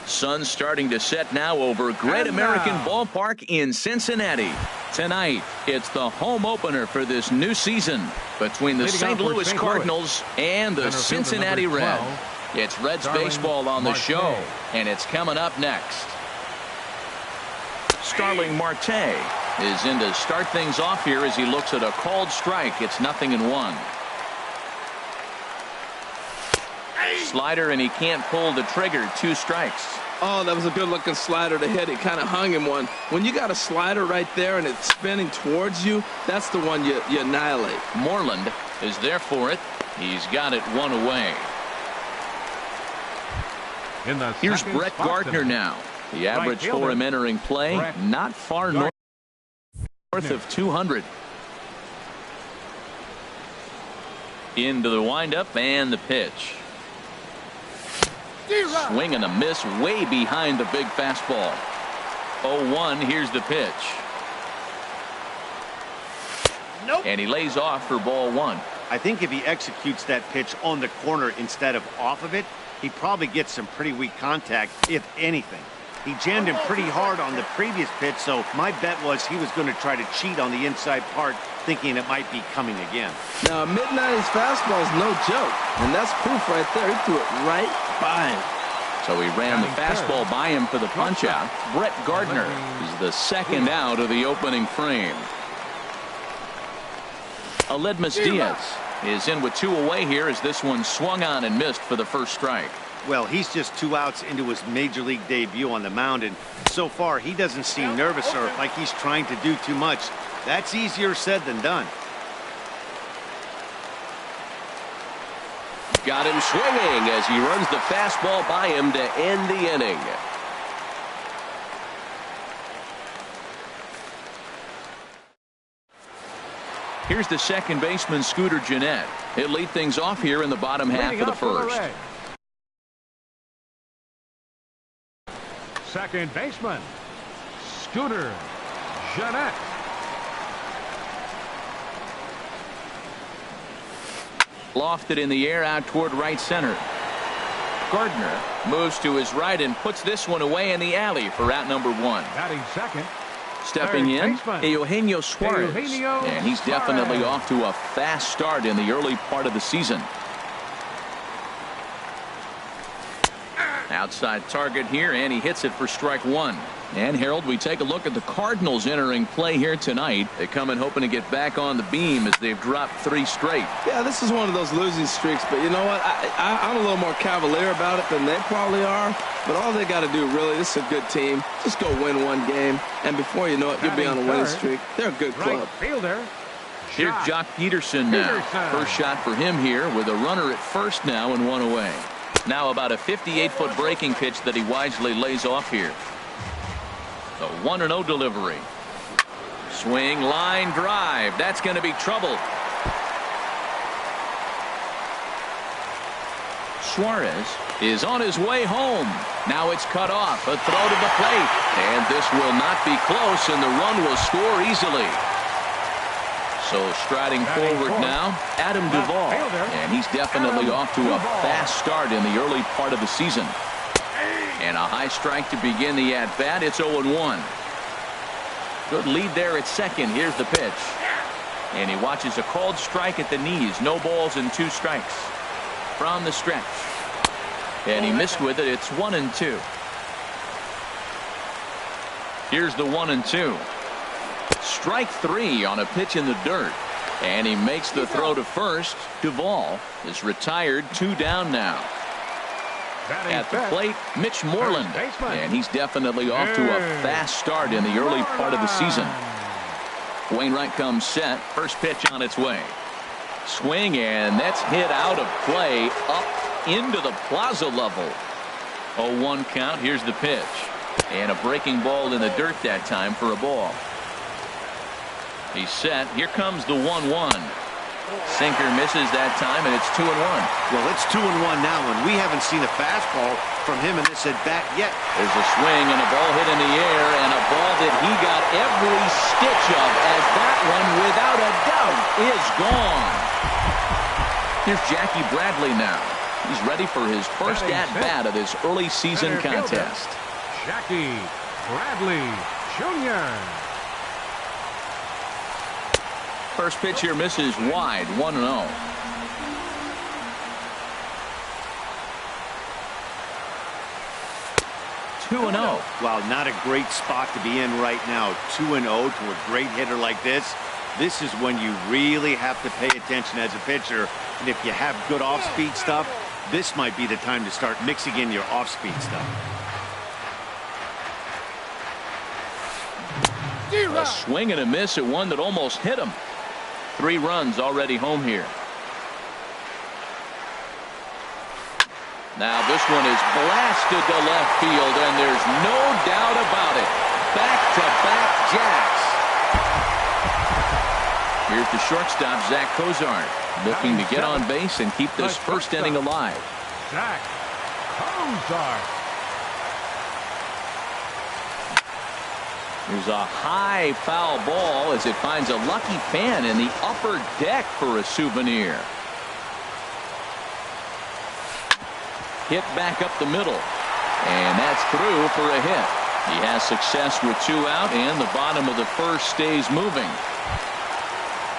Sun's starting to set now over Great American Ballpark in Cincinnati. Tonight, it's the home opener for this new season between the St. Louis Cardinals and the Cincinnati Reds. It's Reds baseball on the show, and it's coming up next. Starling Marte is in to start things off here as he looks at a called strike. It's 0-1. Slider, and he can't pull the trigger. 2 strikes. Oh, that was a good-looking slider to hit. It kind of hung him one. When you got a slider right there and it's spinning towards you, that's the one you annihilate. Moreland is there for it. He's got it 1 away. Here's Brett Gardner now. The average for him entering play, not far north of 200. Into the windup and the pitch. Swing and a miss way behind the big fastball. 0-1. Here's the pitch. And he lays off for ball 1. I think if he executes that pitch on the corner instead of off of it, he probably gets some pretty weak contact, if anything. He jammed him pretty hard on the previous pitch, so my bet was he was going to try to cheat on the inside part, thinking it might be coming again. Now, a mid-90s fastball is no joke, and that's proof right there. He threw it right by him. So he ran the fastball by him for the punch-out. Brett Gardner is the second out of the opening frame. Aledmus Diaz is in with 2 away here as this one swung on and missed for the first strike. Well, he's just 2 outs into his major league debut on the mound, and so far he doesn't seem nervous or like he's trying to do too much. That's easier said than done. Got him swinging as he runs the fastball by him to end the inning. Here's the second baseman, Scooter Gennett. He'll lead things off here in the bottom half of the first. Second baseman, Scooter Gennett. Lofted in the air out toward right center. Gardner moves to his right and puts this one away in the alley for out number 1. Batting second. Stepping in, Eugenio Suarez. And he's definitely off to a fast start in the early part of the season. Outside target here, and he hits it for strike 1. And Harold, we take a look at the Cardinals entering play here tonight. They come in hoping to get back on the beam as they've dropped 3 straight. Yeah, this is one of those losing streaks, but you know what? I'm a little more cavalier about it than they probably are. But all they got to do, really, this is a good team. Just go win 1 game, and before you know it, you'll be on a winning streak. They're a good club. Fielder. Here's Jock Peterson now. First shot for him here with a runner at first now and 1 away. Now about a 58-foot breaking pitch that he wisely lays off here. The 1-0 delivery. Swing, line drive. That's going to be trouble. Suarez is on his way home. Now it's cut off. A throw to the plate. And this will not be close, and the run will score easily. So striding forward now, Adam Duvall. And he's definitely off to a fast start in the early part of the season. And a high strike to begin the at-bat. It's 0-1. Good lead there at second. Here's the pitch. And he watches a called strike at the knees. No balls and 2 strikes. From the stretch. And he missed with it. It's 1-2. Here's the 1-2. Strike 3 on a pitch in the dirt. And he makes the throw to first. Duvall is retired. 2 down now. At the plate, Mitch Moreland. And he's definitely off to a fast start in the early part of the season. Wainwright comes set. First pitch on its way. Swing, and that's hit out of play up into the plaza level. 0-1 count. Here's the pitch. And a breaking ball in the dirt that time for a ball. He's set. Here comes the 1-1. Sinker misses that time, and it's 2-1. Well, it's 2-1 now, and we haven't seen a fastball from him in this at-bat yet. There's a swing and a ball hit in the air, and a ball that he got every stitch of, as that one, without a doubt, is gone. Here's Jackie Bradley now. He's ready for his first at-bat of this early season contest. Jackie Bradley Jr. First pitch here misses wide, 1-0. Well, not a great spot to be in right now. 2-0 to a great hitter like this. This is when you really have to pay attention as a pitcher. And if you have good off-speed stuff, this might be the time to start mixing in your off-speed stuff. A swing and a miss at one that almost hit him. 3 runs already home here. Now this one is blasted to left field, and there's no doubt about it. Back-to-back jacks. Here's the shortstop, Zach Cozart, looking to get on base and keep this first inning alive. Zach Cozart. There's a high foul ball as it finds a lucky fan in the upper deck for a souvenir. Hit back up the middle, and that's through for a hit. He has success with 2 out, and the bottom of the first stays moving.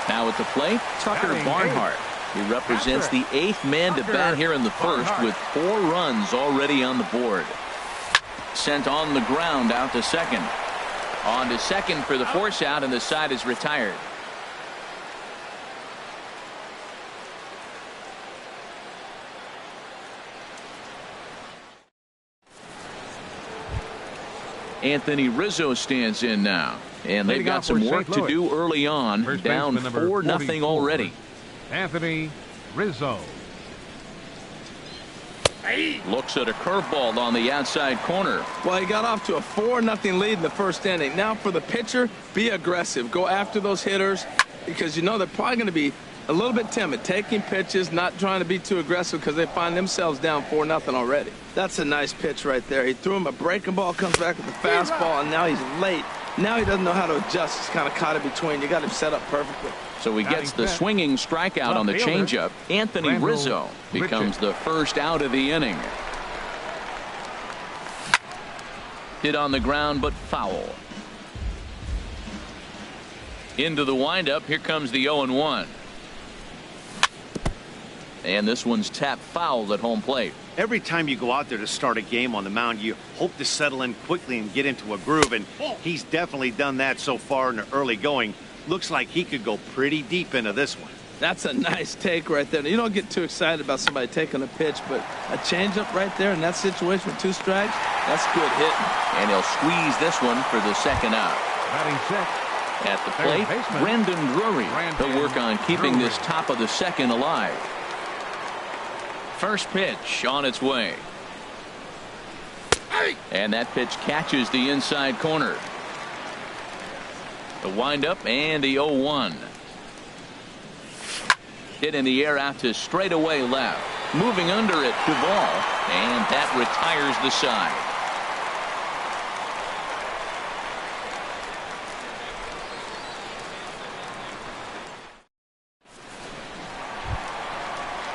Now at the plate, Tucker Barnhart. He represents the 8th man to bat here in the first with 4 runs already on the board. Sent on the ground out to second. On to second for the force out, and the side is retired. Anthony Rizzo stands in now, and they've got some work to do early on. Down 4-0 already. Anthony Rizzo. Looks at a curveball on the outside corner. Well, he got off to a 4-0 lead in the first inning. Now for the pitcher, be aggressive. Go after those hitters, because you know they're probably going to be a little bit timid, taking pitches, not trying to be too aggressive because they find themselves down 4-0 already. That's a nice pitch right there. He threw him a breaking ball, comes back with a fastball, and now he's late. Now he doesn't know how to adjust. He's kind of caught in between. You got him set up perfectly. So he gets the swinging strikeout on the changeup. Anthony Rizzo becomes the first out of the inning. Hit on the ground, but foul. Into the windup. Here comes the 0-1. And this one's tapped foul at home plate. Every time you go out there to start a game on the mound, you hope to settle in quickly and get into a groove, and he's definitely done that so far in the early going. Looks like he could go pretty deep into this one. That's a nice take right there. You don't get too excited about somebody taking a pitch, but a changeup right there in that situation with 2 strikes, that's good hitting. And he'll squeeze this one for the second out. Batting sixth. At the plate, Brandon Drury. He'll work on keeping this top of the second alive. First pitch on its way. And that pitch catches the inside corner. The windup and the 0-1. Hit in the air out to straightaway left. Moving under it, Duvall. And that retires the side.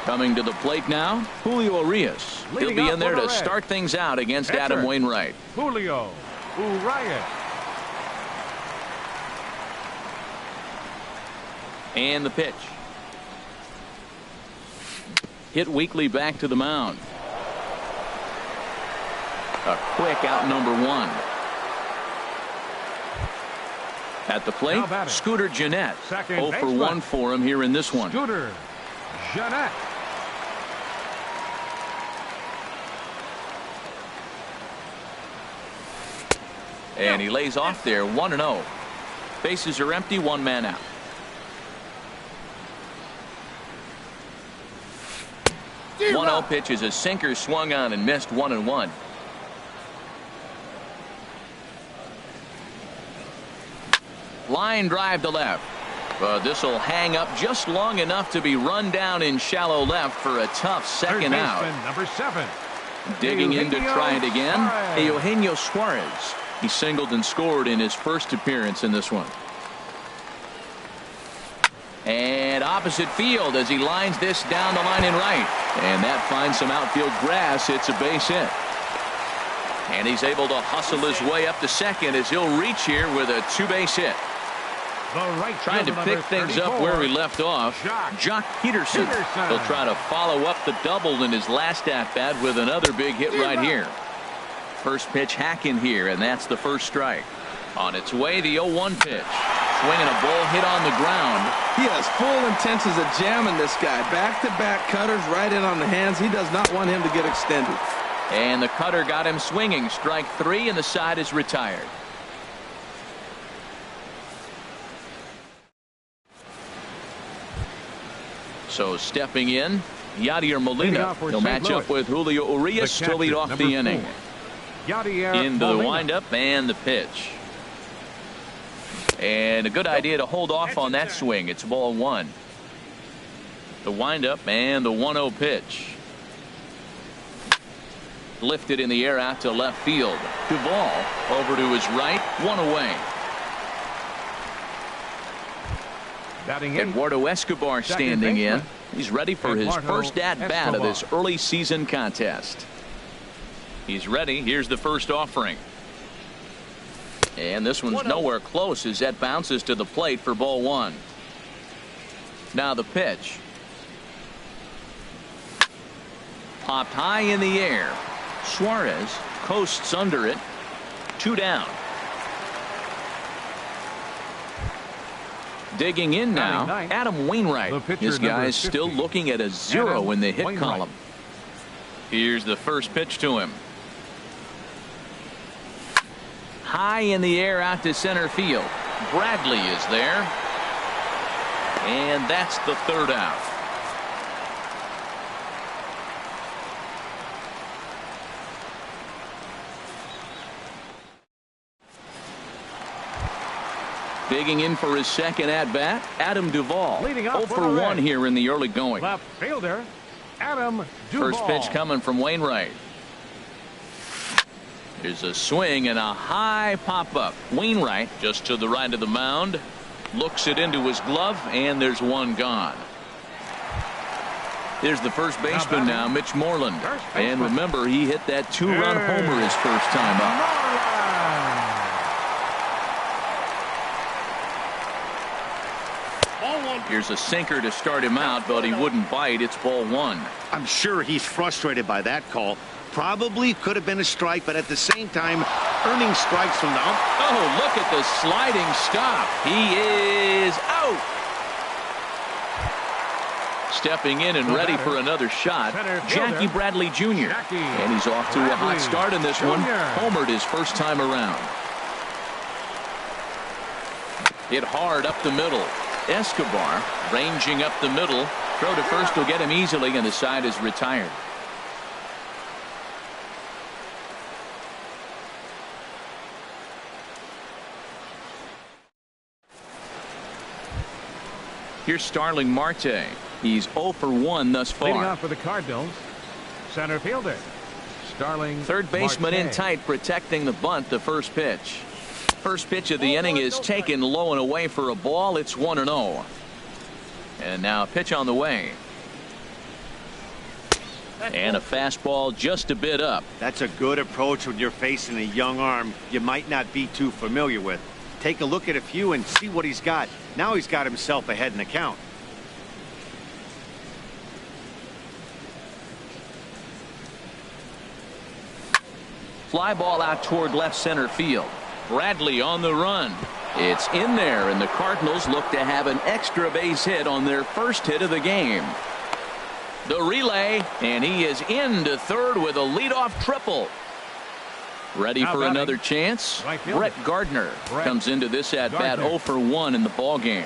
Coming to the plate now, Julio Urias. He'll be in there to start things out against Adam Wainwright. Julio Urias. And the pitch. Hit weakly back to the mound. A quick out number 1. At the plate, Scooter Gennett. 0 for 1 for him here in this one. Scooter Gennett. And he lays off there, 1-0. Bases are empty, 1 man out. The 1-0 pitch is a sinker swung on and missed, 1-1. Line drive to left. But this will hang up just long enough to be run down in shallow left for a tough second out. Number 7. Digging in to try it again, Eugenio Suarez. He singled and scored in his first appearance in this one. And opposite field as he lines this down the line in right. And that finds some outfield grass. It's a base hit. And he's able to hustle his way up to second as he'll reach here with a two-base hit. Trying to pick things up where he left off. Jock Peterson. He'll try to follow up the double in his last at-bat with another big hit right here. First pitch hacking here, and that's the first strike. On its way, the 0-1 pitch. Swinging a ball hit on the ground. He has full intentions of jamming this guy. Back-to-back cutters right in on the hands. He does not want him to get extended. And the cutter got him swinging. Strike 3, and the side is retired. So stepping in, Yadier Molina. He'll match up with Julio Urias to lead off the inning. Into the windup and the pitch. And a good idea to hold off on that swing. It's ball 1. The windup and the 1-0 pitch. Lifted in the air out to left field. Duvall over to his right, 1 away. Eduardo Escobar standing in. He's ready for his first at-bat of this early season contest. He's ready. Here's the first offering. And this one's nowhere close as that bounces to the plate for ball 1. Now the pitch. Popped high in the air. Suarez coasts under it. 2 down. Digging in now, Adam Wainwright. This guy's still looking at a 0 in the hit column. Here's the first pitch to him. High in the air out to center field. Bradley is there. And that's the third out. Digging in for his second at-bat, Adam Duvall. 0 for 1 here in the early going. Left fielder, Adam Duvall. First pitch coming from Wainwright. There's a swing and a high pop-up. Wainwright just to the right of the mound. Looks it into his glove, and there's one gone. There's the first baseman now, Mitch Moreland. And remember, he hit that 2-run homer his first time up. Here's a sinker to start him out, but he wouldn't bite. It's ball 1. I'm sure he's frustrated by that call. Probably could have been a strike, but at the same time, earning strikes from the ump. Oh, look at the sliding stop. He is out. Stepping in and ready for another shot, Jackie Bradley Jr. And he's off to a hot start in this one. Homered his first time around. Hit hard up the middle. Escobar ranging up the middle. Throw to first will get him easily, and the side is retired. Here's Starling Marte. He's 0 for 1 thus far. Leading off for the Cardinals, center fielder Starling Third baseman Marte. in tight, protecting the bunt. The first pitch. First pitch of the inning is taken low and away for a ball. It's 1-0. And now a pitch on the way. And a fastball just a bit up. That's a good approach when you're facing a young arm you might not be too familiar with. Take a look at a few and see what he's got. Now he's got himself ahead in the count. Fly ball out toward left center field. Bradley on the run. It's in there, and the Cardinals look to have an extra base hit on their first hit of the game. The relay, and he is into third with a leadoff triple. Ready for another chance? Brett Gardner comes into this at-bat 0 for 1 in the ball game.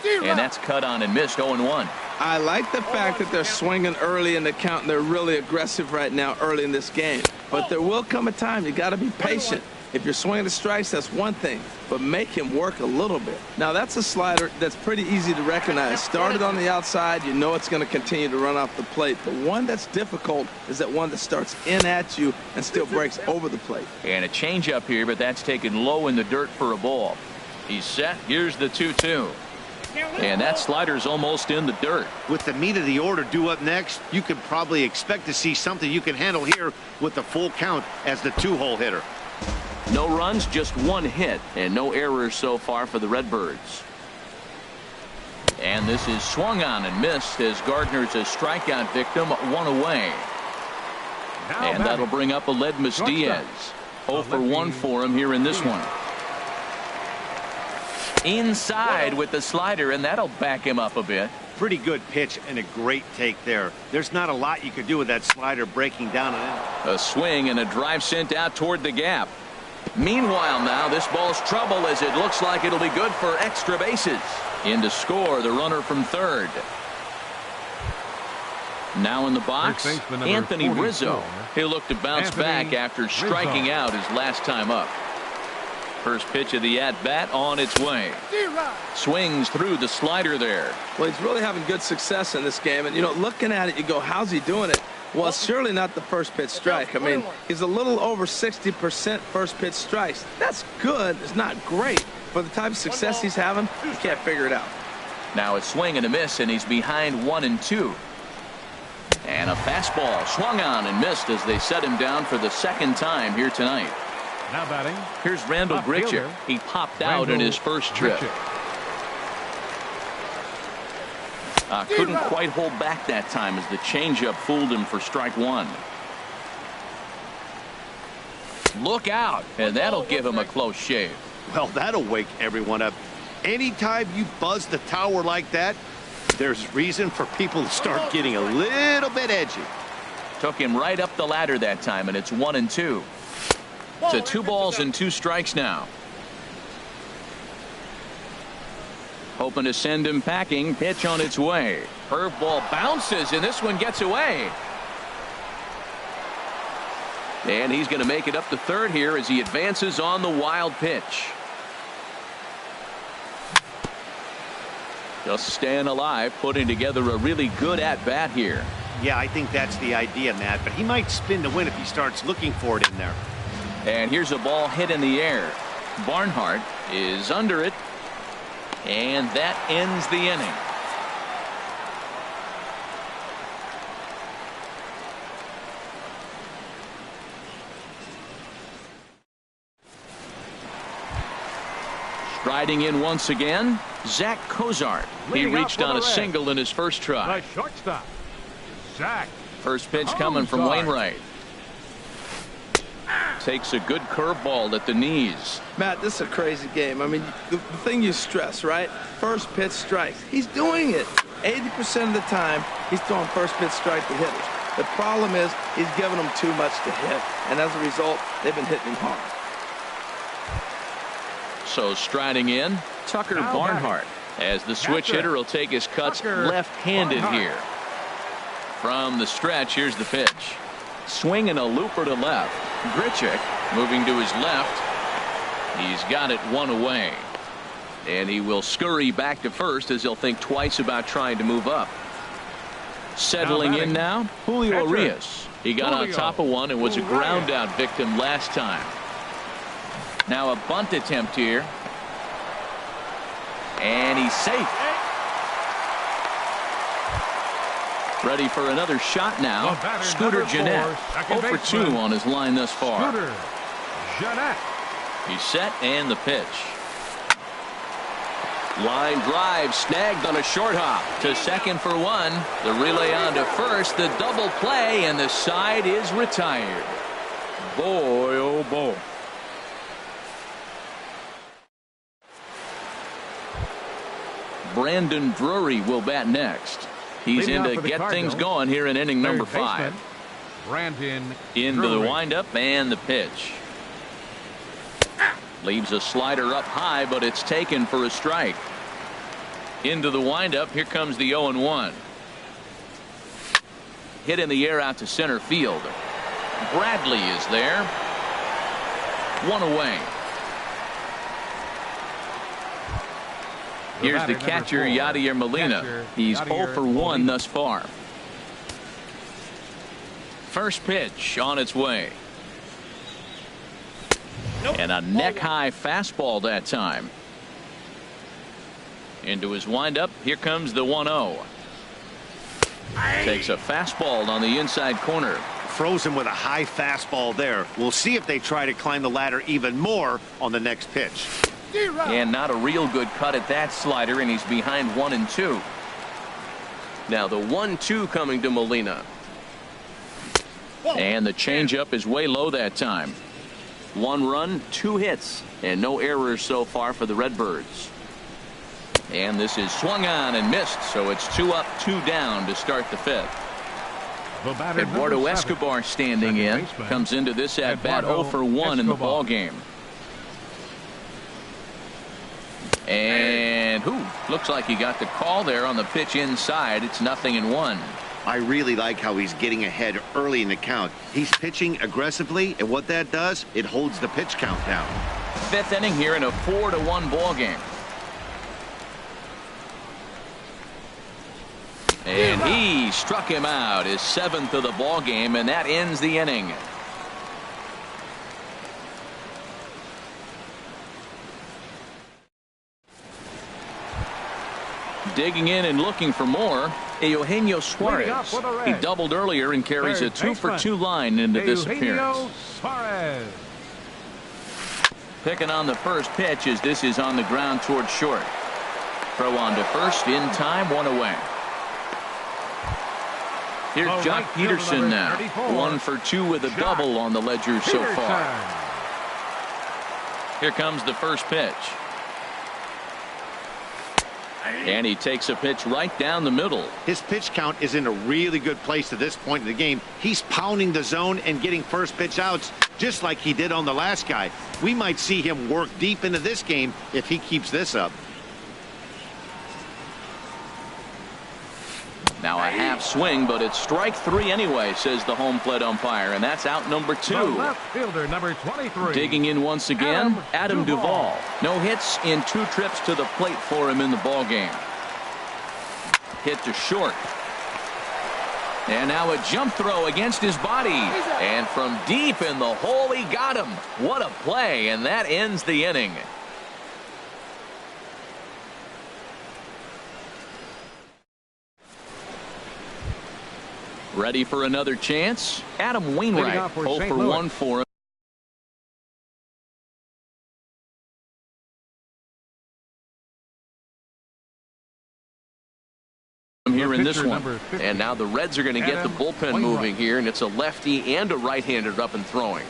And that's cut on and missed. 0-1. I like the fact that they're swinging early in the count, and they're really aggressive right now early in this game. But there will come a time you got to be patient. If you're swinging the strikes, that's one thing, but make him work a little bit. Now, that's a slider that's pretty easy to recognize. Started on the outside, you know it's going to continue to run off the plate. The one that's difficult is that one that starts in at you and still breaks over the plate. And a changeup here, but that's taken low in the dirt for a ball. He's set. Here's the 2-2. And that slider's almost in the dirt. With the meat of the order due up next, you could probably expect to see something you can handle here with the full count as the 2-hole hitter. No runs, just one hit, and no errors so far for the Redbirds. And this is swung on and missed as Gardner's a strikeout victim, one away. And that'll bring up Aledmus Diaz. 0 for 1 for him here in this one. Inside with the slider, and that'll back him up a bit. Pretty good pitch and a great take there. There's not a lot you could do with that slider breaking down and in. A swing and a drive sent out toward the gap. Meanwhile now this ball's trouble as it looks like it'll be good for extra bases. In to score the runner from third. Now in the box, Anthony Rizzo. He'll look to bounce back after striking out his last time up. First pitch of the at-bat on its way. Swings through the slider there. Well, he's really having good success in this game. And, you know, looking at it, you go, how's he doing it? Well, it's surely not the first pitch strike. I mean, he's a little over 60% first pitch strikes. That's good. It's not great. For the type of success he's having, you can't figure it out. Now a swing and a miss, and he's behind 1-2. And a fastball swung on and missed as they set him down for the second time here tonight. Now batting. Here's Randall Grichuk. He popped out in his first trip. Couldn't quite hold back that time as the changeup fooled him for strike one. Look out, and that'll give him a close shave. Well, that'll wake everyone up. Anytime you buzz the tower like that, there's reason for people to start getting a little bit edgy. Took him right up the ladder that time, and it's 1-2. So 2 balls and 2 strikes now. Hoping to send him packing. Pitch on its way. Curveball bounces, and this one gets away. And he's going to make it up to third here as he advances on the wild pitch. Just staying alive, putting together a really good at-bat here. Yeah, I think that's the idea, Matt, but he might spin to win if he starts looking for it in there. And here's a ball hit in the air. Barnhart is under it, and that ends the inning. Striding in once again, Zach Cozart. He reached on a single in his first try. The shortstop, Zach. First pitch coming from Wainwright. Takes a good curveball at the knees. Matt, this is a crazy game. I mean, the thing you stress, right? First pitch strikes. He's doing it. 80% of the time, he's throwing first pitch strike to hitters. The problem is he's giving them too much to hit, and as a result, they've been hitting him hard. So striding in, Tucker Barnhart, as the switch hitter will take his cuts left-handed here. From the stretch, here's the pitch. Swinging a looper to left. Grichuk moving to his left. He's got it one away. And he will scurry back to first as he'll think twice about trying to move up. Settling in now, Julio Urias. He got on top of one and was a ground out victim last time. Now a bunt attempt here. And he's safe. Ready for another shot now. Scooter Gennett. 0 for 2 on his line thus far. Scooter Gennett. He's set and the pitch. Line drive snagged on a short hop to second for 1. The relay on to first. The double play and the side is retired. Boy, oh boy. Brandon Drury will bat next. He's in to get things going here in inning number 5. Brandon into the windup and the pitch. Leaves a slider up high, but it's taken for a strike. Into the windup. Here comes the 0-1. Hit in the air out to center field. Bradley is there. 1 away. Here's the catcher, Yadier Molina. He's 0 for 1 thus far. First pitch on its way. And a neck-high fastball that time. Into his windup. Here comes the 1-0. Takes a fastball on the inside corner. Frozen with a high fastball there. We'll see if they try to climb the ladder even more on the next pitch. And not a real good cut at that slider, and he's behind 1-2. Now the 1-2 coming to Molina. And the changeup is way low that time. 1 run, 2 hits, and no errors so far for the Redbirds. And this is swung on and missed, so it's 2 up, 2 down to start the 5th. Eduardo Escobar standing in, comes into this at bat 0 for 1 in the ball game. And looks like he got the call there on the pitch inside. It's 0-1. I really like how he's getting ahead early in the count. He's pitching aggressively, and what that does, it holds the pitch count down. 5th inning here in a 4-1 ball game. And he struck him out, his 7th of the ball game, and that ends the inning. Digging in and looking for more, Eugenio Suarez. He doubled earlier and carries a 2 for 2 line into this appearance. Picking on the first pitch as this is on the ground towards short. Throw on to first in time, 1 away. Here's Jock Peterson now. 1 for 2 with a double on the ledger so far. Here comes the first pitch. And he takes a pitch right down the middle. His pitch count is in a really good place at this point in the game. He's pounding the zone and getting first pitch outs just like he did on the last guy. We might see him work deep into this game if he keeps this up. Now a half swing, but it's strike 3 anyway, says the home plate umpire, and that's out number 2. Left fielder number 23. Digging in once again, Adam Duvall. No hits in 2 trips to the plate for him in the ball game. Hit to short. And now a jump throw against his body. And from deep in the hole, he got him. What a play, and that ends the inning. Ready for another chance? Adam Wainwright, 0 for 1 for him. Here in this one. And now the Reds are going to get the bullpen moving here, and it's a lefty and a right-hander up and throwing.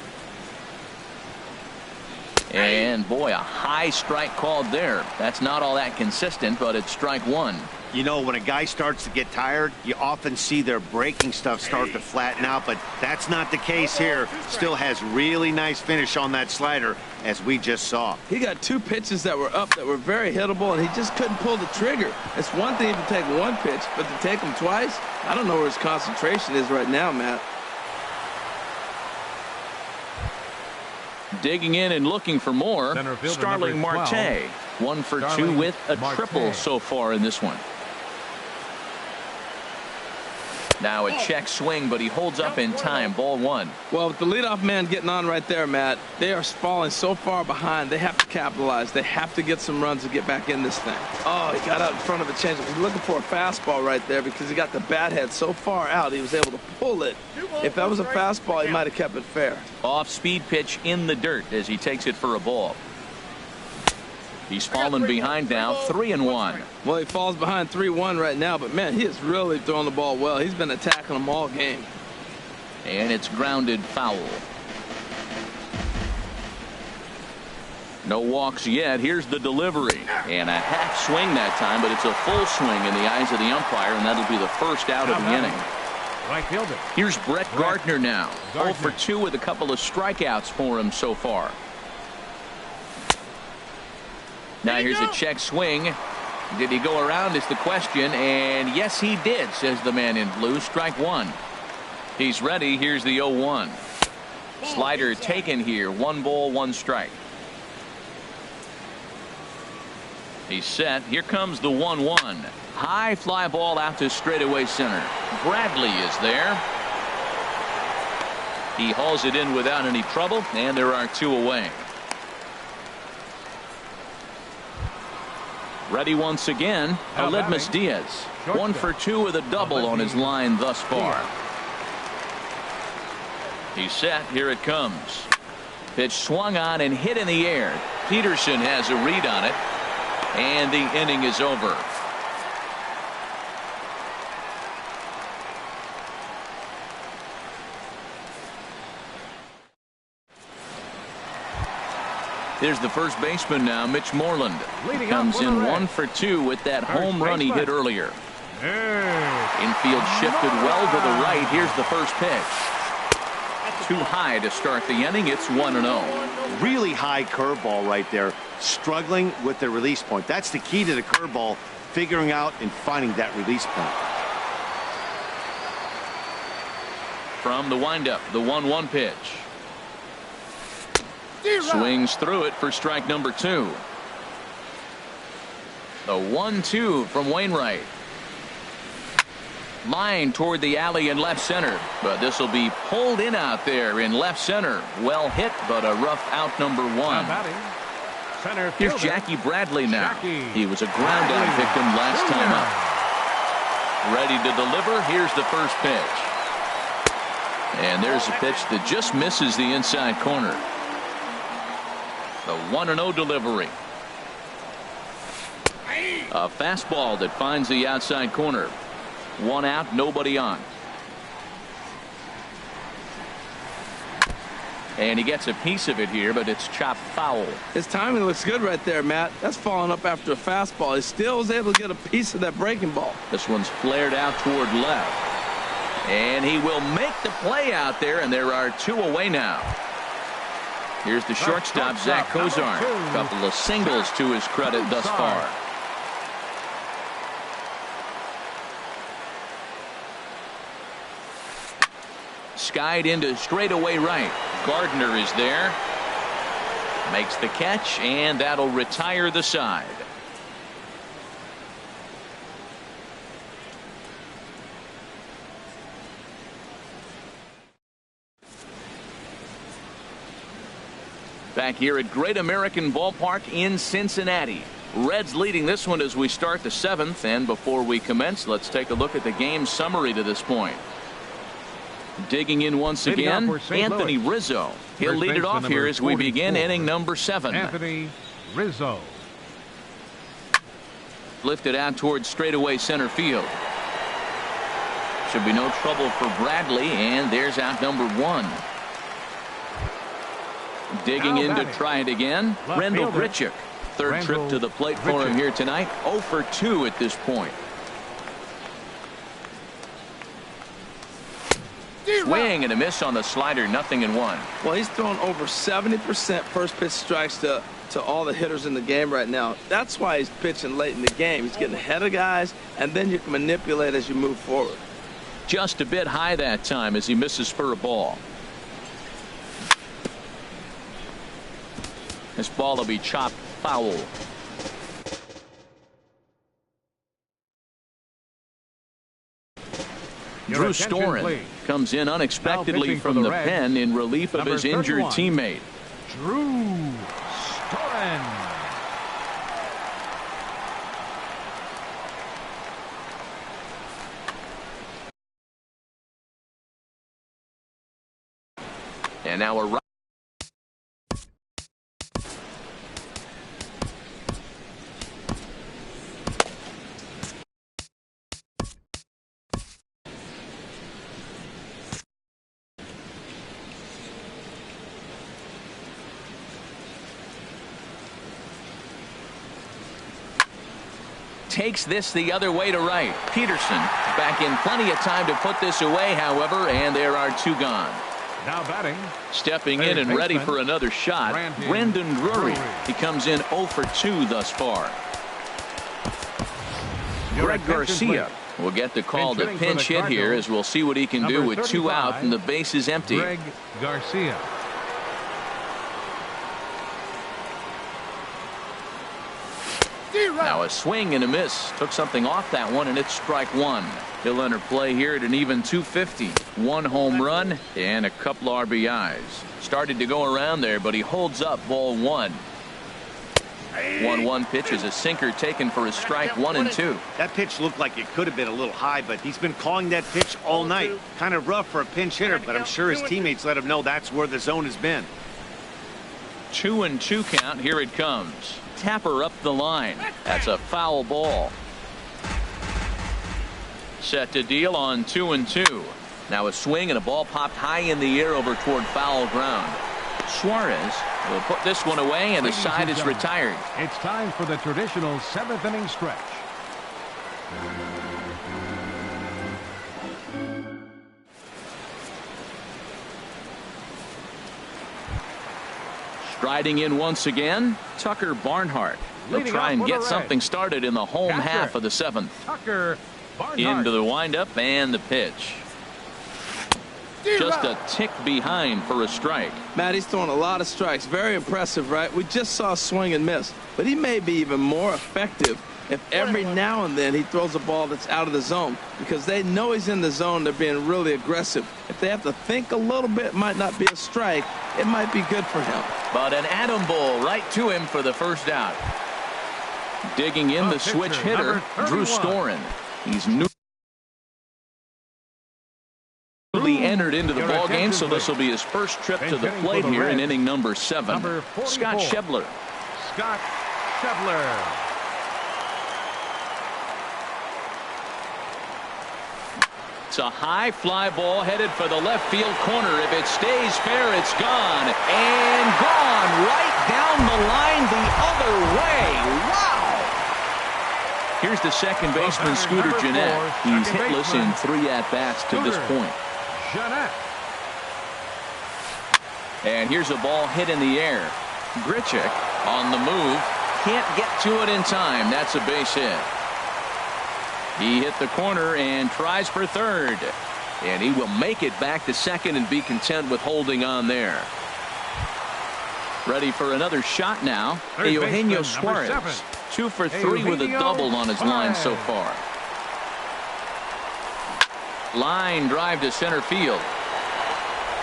And boy, a high strike called there. That's not all that consistent, but it's strike 1. You know, when a guy starts to get tired, you often see their breaking stuff start to flatten out, but that's not the case here. Still has really nice finish on that slider, as we just saw. He got 2 pitches that were up that were very hittable, and he just couldn't pull the trigger. It's one thing to take 1 pitch, but to take them twice, I don't know where his concentration is right now, Matt. Digging in and looking for more, Starling Marte. 1 for 2 with a triple so far in this one. Now a check swing, but he holds up in time. Ball 1. Well, with the leadoff man getting on right there, Matt, they are falling so far behind. They have to capitalize. They have to get some runs to get back in this thing. Oh, he got out in front of a changeup. He's looking for a fastball right there because he got the bat head so far out he was able to pull it. If that was a fastball, he might have kept it fair. Off-speed pitch in the dirt as he takes it for a ball. He's fallen behind now, 3-1. Well, he falls behind 3-1 right now, but man, he is really throwing the ball well. He's been attacking them all game. And it's grounded foul. No walks yet. Here's the delivery. And a half swing that time, but it's a full swing in the eyes of the umpire, and that'll be the first out of the inning. Right fielder. Here's Brett Gardner now. 0 for 2 with a couple of strikeouts for him so far. Now here's a check swing. Did he go around is the question, and yes he did, says the man in blue. Strike 1. He's ready. Here's the 0-1. Slider taken here. 1 ball, 1 strike. He's set. Here comes the 1-1. High fly ball out to straightaway center. Bradley is there. He hauls it in without any trouble, and there are 2 away. Ready once again, Aledmus Diaz. 1 for 2 with a double on his line thus far. He's set. Here it comes. Pitch swung on and hit in the air. Peterson has a read on it. And the inning is over. Here's the first baseman now, Mitch Moreland. Comes in 1 for 2 with that home run he hit earlier. Infield shifted well to the right. Here's the first pitch. Too high to start the inning. It's 1-0. Really high curveball right there. Struggling with the release point. That's the key to the curveball, figuring out and finding that release point. From the windup, the 1-1 pitch. Swings through it for strike number 2. The 1-2 from Wainwright. Line toward the alley in left center, but this will be pulled in out there in left center. Well hit, but a rough out number 1. Here's Jackie Bradley now. He was a ground out victim last time up. Ready to deliver. Here's the first pitch. And there's a pitch that just misses the inside corner. The 1-0 delivery. A fastball that finds the outside corner. 1 out, nobody on. And he gets a piece of it here, but it's chopped foul. His timing looks good right there, Matt. That's following up after a fastball. He still was able to get a piece of that breaking ball. This one's flared out toward left. And he will make the play out there, and there are 2 away now. Here's the shortstop, Zach Kozar. A couple of singles to his credit thus far. Skied into straightaway right. Gardner is there. Makes the catch, and that'll retire the side. Back here at Great American Ballpark in Cincinnati. Reds leading this one as we start the 7th. And before we commence, let's take a look at the game summary to this point. Digging in once again, Anthony Rizzo. He'll lead it off here as we begin inning number 7. Anthony Rizzo. Lifted out towards straightaway center field. Should be no trouble for Bradley, and there's out number 1. Digging in to try it again, Rendell Grichuk. Third trip to the plate for him here tonight. 0 for 2 at this point. Swing and a miss on the slider, 0-1. Well, he's thrown over 70% first pitch strikes to all the hitters in the game right now. That's why he's pitching late in the game. He's getting ahead of guys, and then you can manipulate as you move forward. Just a bit high that time as he misses for a ball. This ball will be chopped foul. Drew Storen comes in unexpectedly from the pen in relief of his injured teammate. Drew Storen. And now a right. Takes this the other way to right. Peterson back in plenty of time to put this away, however, and there are 2 gone. Now batting. Stepping in and ready for another shot, Brandon Drury. He comes in 0 for 2 thus far. Greg Garcia will get the call to pinch hit here as we'll see what he can do with 2 out and the base is empty. Greg Garcia. Now a swing and a miss. Took something off that one, and it's strike 1. He'll enter play here at an even 250. 1 home run and a couple RBIs. Started to go around there, but he holds up ball 1. 1-1 pitch is a sinker taken for a strike, 1-2. That pitch looked like it could have been a little high, but he's been calling that pitch all night. Kind of rough for a pinch hitter, but I'm sure his teammates let him know that's where the zone has been. 2-2 count. Here it comes. Tapper up the line. That's a foul ball. Set to deal on 2-2. Now a swing and a ball popped high in the air over toward foul ground. Suarez will put this one away, and the side is retired. It's time for the traditional 7th inning stretch. Striding in once again, Tucker Barnhart. He'll try and get something started in the home half of the 7th. Tucker Barnhart. Into the windup and the pitch. Just a tick behind for a strike. Matt, he's throwing a lot of strikes. Very impressive, right? We just saw a swing and miss. But he may be even more effective if every now and then he throws a ball that's out of the zone, because they know he's in the zone. They're being really aggressive. If they have to think a little bit, it might not be a strike. It might be good for him. But an atom ball right to him for the first out. Digging in the switch hitter, Drew Storen. He's newly entered into the ball game, so this will be his first trip to the plate here in inning number 7. Scott Schebler. Scott Schebler. It's a high fly ball headed for the left field corner. If it stays fair, it's gone. And gone right down the line the other way. Wow! Here's the second baseman, Scooter Gennett. He's hitless in 3 at-bats to this point. Gennett. And here's a ball hit in the air. Grichuk on the move. Can't get to it in time. That's a base hit. He hit the corner and tries for third. And he will make it back to second and be content with holding on there. Ready for another shot now. Eugenio Suarez. 2 for 3 with a double on his line so far. Line drive to center field.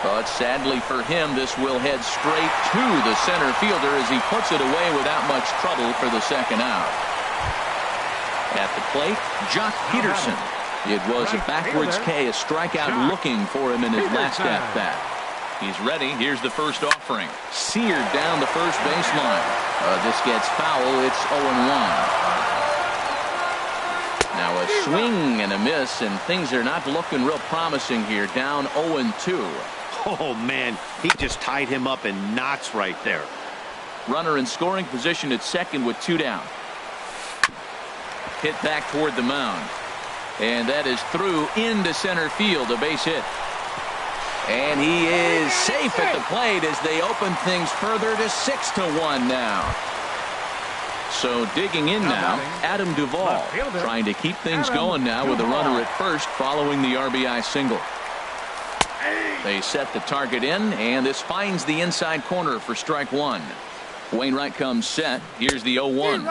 But sadly for him, this will head straight to the center fielder as he puts it away without much trouble for the second out. At the plate, Jock Peterson. It was a backwards K, a strikeout looking for him in his last at-bat. He's ready. Here's the first offering. Seared down the first baseline. This gets foul. It's 0-1. Now a swing and a miss, and things are not looking real promising here. Down 0-2. Oh, man, he just tied him up in knots right there. Runner in scoring position at second with 2 down. Hit back toward the mound. And that is through into center field, a base hit. And he is safe at the plate as they open things further to 6-1 now. So digging in now, Adam Duvall trying to keep things going now with a runner at first following the RBI single. They set the target in, and this finds the inside corner for strike 1. Wainwright comes set. Here's the 0-1.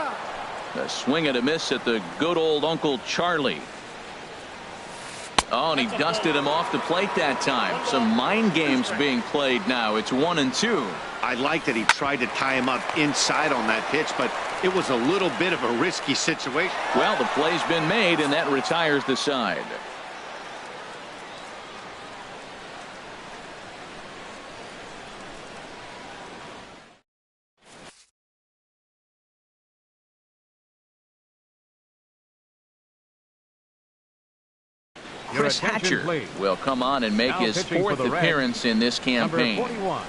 A swing and a miss at the good old Uncle Charlie. Oh, and he dusted him off the plate that time. Some mind games being played now. It's 1-2. I like that he tried to tie him up inside on that pitch, but it was a little bit of a risky situation. Well, the play's been made, and that retires the side. Chris Hatcher will come on and make his 4th appearance in this campaign. Number 41.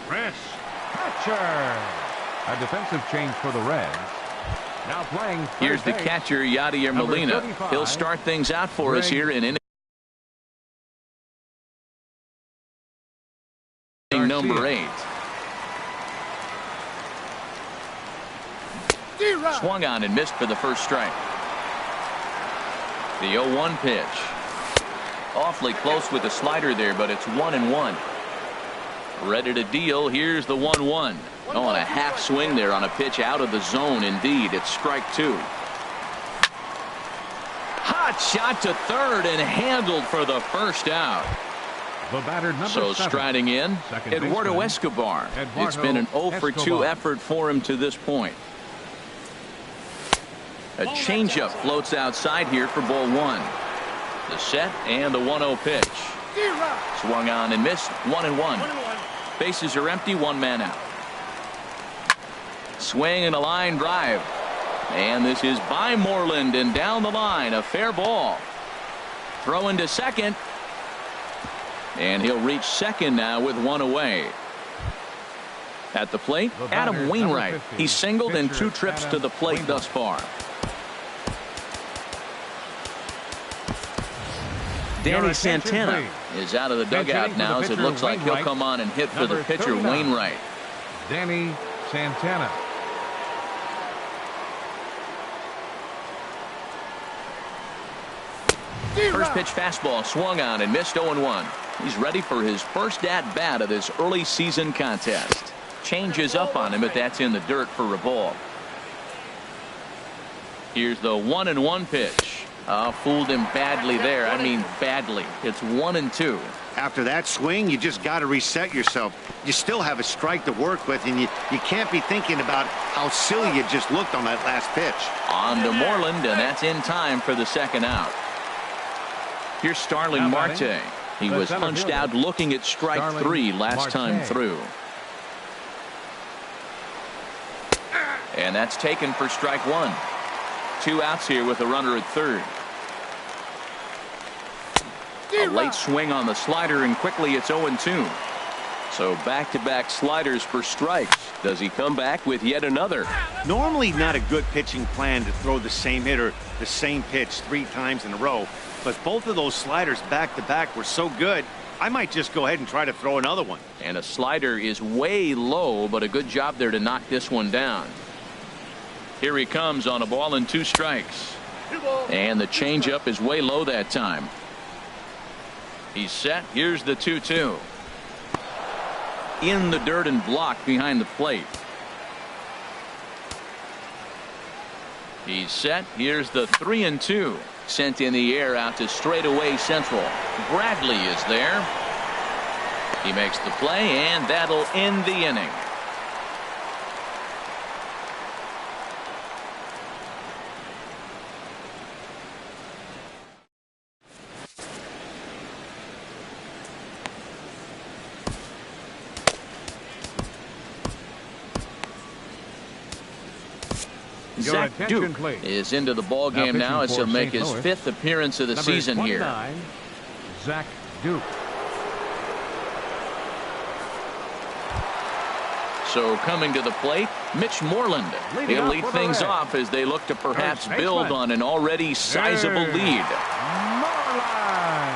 Chris Hatcher. A defensive change for the Reds. Now playing third Here's the base, catcher, Yadier Molina. 35, He'll start things out for us here in inning number 8. Swung on and missed for the first strike. The 0-1 pitch. Awfully close with the slider there, but it's 1-1. Ready to deal. Here's the 1-1. Oh, and a half swing there on a pitch out of the zone. Indeed, it's strike 2. Hot shot to third and handled for the first out. The batter, number So 7. striding in, Second Eduardo baseman, Escobar. Eduardo It's been an 0 for 2 Escobar. effort for him to this point. A changeup floats outside here for ball 1. The set and the 1-0 pitch. Swung on and missed. 1-1. Bases are empty. 1 man out. Swing and a line drive. And this is by Moreland and down the line. A fair ball. Throw into second. And he'll reach second now with 1 away. At the plate, The batter, Adam Wainwright. number 50, He's singled in pitcher 2 trips to Adam the plate Wainwright. thus far. Danny Your attention, Santana please. is out of the Bench hitting dugout for now the as it pitcher, looks like he'll Wainwright. come on and hit for the Number pitcher 39. Wainwright. Danny Santana. First pitch fastball swung on and missed. 0-1. He's ready for his first at bat of this early season contest. Changes up on him, but that's in the dirt for a ball. Here's the 1-1 pitch. Fooled him badly there. I mean badly. It's 1-2. After that swing, you just got to reset yourself. You still have a strike to work with, and you can't be thinking about how silly you just looked on that last pitch. On to Moreland, and that's in time for the second out. Here's Starling Now Marte. batting, He the was center punched fielder, out looking at strike Starling 3 last time Marte. through. And that's taken for strike 1. 2 outs here with a runner at third. A late swing on the slider, and quickly it's 0-2. So back-to-back sliders for strikes. Does he come back with yet another? Normally not a good pitching plan to throw the same hitter the same pitch 3 times in a row, but both of those sliders back-to-back were so good, I might just go ahead and try to throw another one. And a slider is way low, but a good job there to knock this one down. Here he comes on a ball and 2 strikes. And the changeup is way low that time. He's set. Here's the 2-2. In the dirt and blocked behind the plate. He's set. Here's the 3-2. Sent in the air out to straightaway central. Bradley is there. He makes the play, and that'll end the inning. Your Zach attention, Duke please. is into the ball Now game now as pitching he'll for make St. his Louis, 5th appearance of the Number season here. 29, Zach Duke. So coming to the plate, Mitch Moreland. Leading He'll off lead for the things Reds. off as they look to perhaps First build baseman. on an already sizable Hey. lead. Moreland.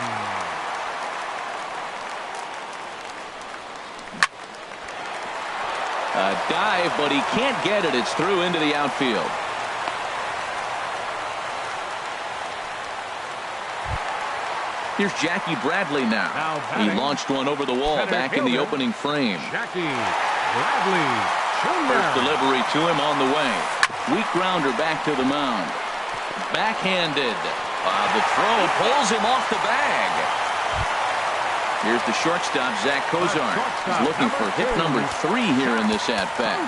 A dive, but he can't get it. It's through into the outfield. Here's Jackie Bradley now. Now He batting, launched one over the wall center back in the fielder, opening frame. Jackie Bradley Jr. First delivery to him on the way. Weak grounder back to the mound. Backhanded. The throw pulls him off the bag. Here's the shortstop, Zach Kozar. He's looking for hit number 3 here in this at-bat.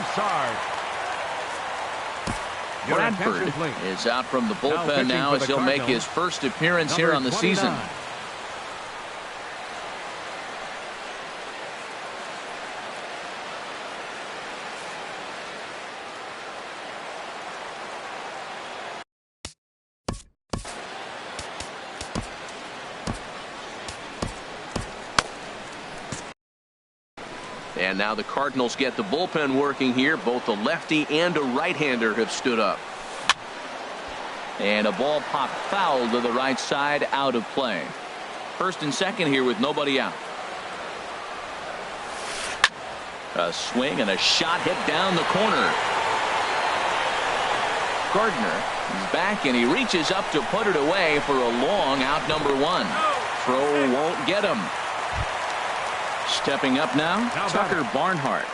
Your Bradford attention, please. is out from the Now bullpen pitching now for as the he'll make Cardinals, his first appearance number here on the 29. season. And now the Cardinals get the bullpen working here. Both a lefty and a right-hander have stood up. And a ball popped foul to the right side, out of play. First and second here with nobody out. A swing and a shot hit down the corner. Gardner is back and he reaches up to put it away for a long out, number 1. Throw won't get him. Stepping up now, Tucker Barnhart.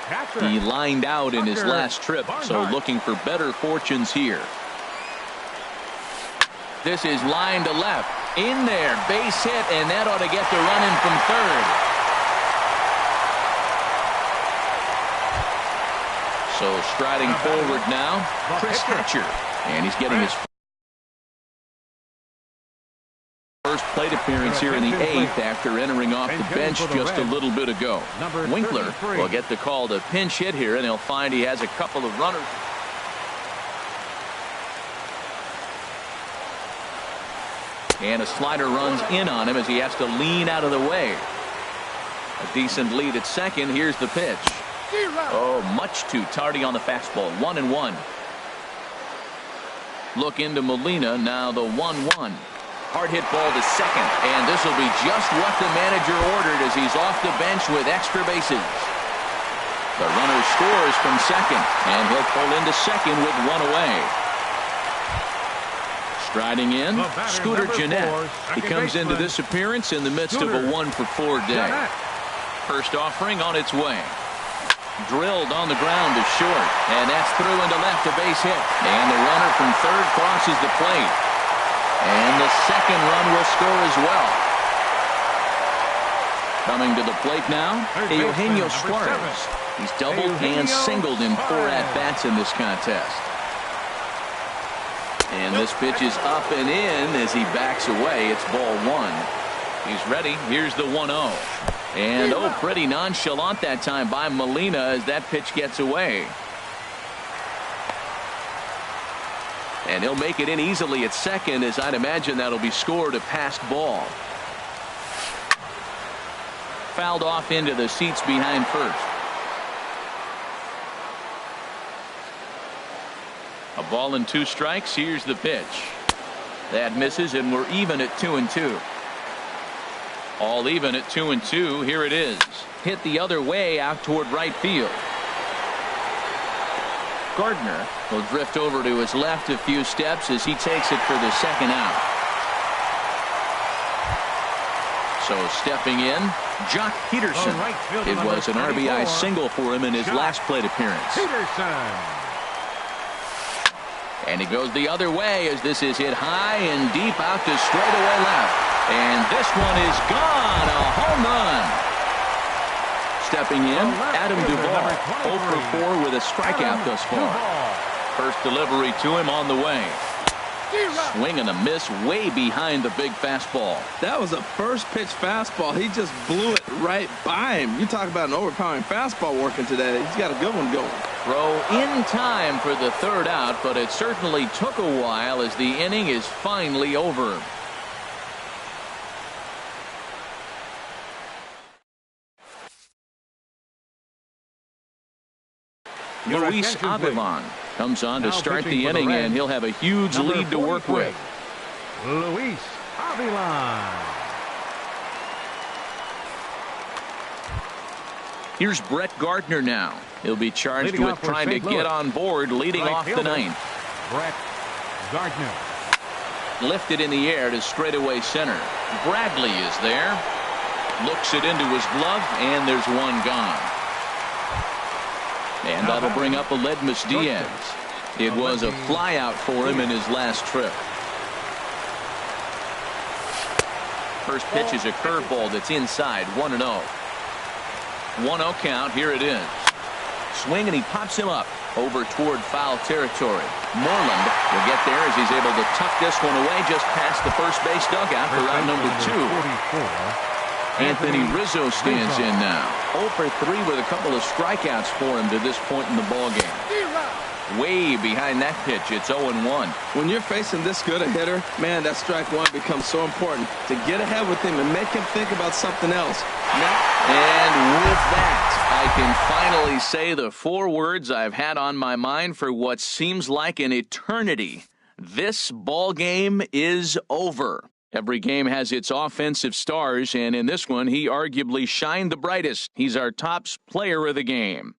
He lined out in his last trip, so looking for better fortunes here. This is line to left. In there, base hit, and that ought to get the run in from third. So striding forward now, Chris Hatcher. And he's getting his first plate appearance here in the 8th after entering off the bench just a little bit ago. Winkler will get the call to pinch hit here, and he'll find he has a couple of runners. And a slider runs in on him as he has to lean out of the way. A decent lead at second. Here's the pitch. Oh, much too tardy on the fastball. 1-1. Look into Molina. Now the 1-1. Hard hit ball to second. And this will be just what the manager ordered as he's off the bench with extra bases. The runner scores from second. And he'll pull into second with one away. Striding in, Scooter Gennett. He comes into this appearance in the midst of a 1-for-4 day. First offering on its way. Drilled on the ground to short, and that's through into left, a base hit. And the runner from third crosses the plate. And the second run will score as well. Coming to the plate now, Eugenio Suarez. He's doubled and singled in 4 at-bats in this contest. And this pitch is up and in as he backs away. It's ball 1. He's ready. Here's the 1-0. And pretty nonchalant that time by Molina as that pitch gets away. And he'll make it in easily at second, as I'd imagine that'll be scored a passed ball. Fouled off into the seats behind first. A ball and 2 strikes. Here's the pitch. That misses, and we're even at 2-2. All even at 2-2. Here it is. Hit the other way out toward right field. Gardner will drift over to his left a few steps as he takes it for the second out. So stepping in, Jock Peterson. It was an RBI single for him in his last plate appearance. And he goes the other way as this is hit high and deep out to straightaway left. And this one is gone. A home run. Stepping in, Adam Duvall. 0 for 4 with a strikeout thus far. First delivery to him on the way. Swing and a miss way behind the big fastball. That was a first pitch fastball. He just blew it right by him. You talk about an overpowering fastball working today. He's got a good one going. Throw in time for the third out, but it certainly took a while as the inning is finally over. Luis Avilan comes on to start the inning, and he'll have a huge lead to work with. Luis Avilan. Here's Brett Gardner now. He'll be charged with trying to get on board, leading off the 9th. Brett Gardner. Lifted in the air to straightaway center. Bradley is there. Looks it into his glove, and there's one gone. And that'll bring up Aledmus Diaz. It was a flyout for him in his last trip. First pitch is a curveball that's inside. 1-0. 1-0 count. Here it is. Swing, and he pops him up over toward foul territory. Moreland will get there as he's able to tuck this one away just past the first base dugout for round number 2. Anthony Rizzo stands in now. 0 for 3 with a couple of strikeouts for him to this point in the ballgame. Way behind that pitch. It's 0-1. When you're facing this good a hitter, man, that strike one becomes so important to get ahead with him and make him think about something else. And with that, I can finally say the 4 words I've had on my mind for what seems like an eternity. This ball game is over. Every game has its offensive stars, and in this one, he arguably shined the brightest. He's our top player of the game.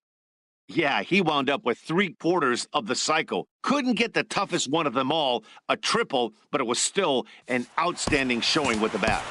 Yeah, he wound up with 3/4 of the cycle. Couldn't get the toughest one of them all, a triple, but it was still an outstanding showing with the bat.